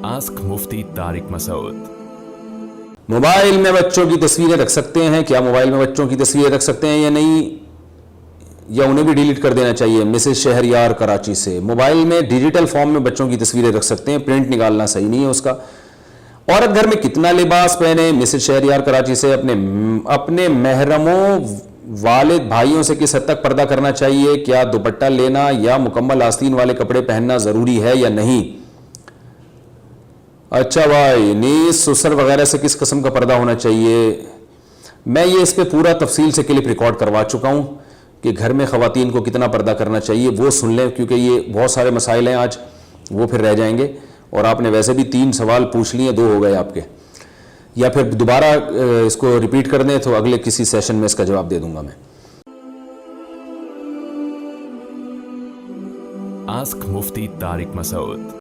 Ask मुफ्ती Tariq Masood. Mobile में बच्चों की तस्वीरें रख सकते हैं क्या? मोबाइल में बच्चों की तस्वीरें रख सकते हैं या नहीं, या उन्हें भी डिलीट कर देना चाहिए? मिसेज शहरयार कराची से, मोबाइल में डिजिटल फॉर्म में बच्चों की तस्वीरें रख सकते हैं, प्रिंट निकालना सही नहीं है उसका। औरत घर में कितना लिबास पहने? मिसेज शहरयार कराची से, अपने महरमों वालिद भाइयों से किस हद तक पर्दा करना चाहिए? क्या दुपट्टा लेना या मुकम्मल आस्तीन वाले कपड़े पहनना ज़रूरी है या नहीं? अच्छा भाई, नीस ससुर वगैरह से किस किस्म का पर्दा होना चाहिए? मैं ये इस पे पूरा तफसील से क्लिप रिकॉर्ड करवा चुका हूँ कि घर में ख़वातीन को कितना पर्दा करना चाहिए, वो सुन लें, क्योंकि ये बहुत सारे मसाइल हैं आज, वो फिर रह जाएंगे। और आपने वैसे भी 3 सवाल पूछ लिए, 2 हो गए आपके, या फिर दोबारा इसको रिपीट कर दें तो अगले किसी सेशन में इसका जवाब दे दूंगा मैं। आस्क मुफ्ती तारिक मसूद।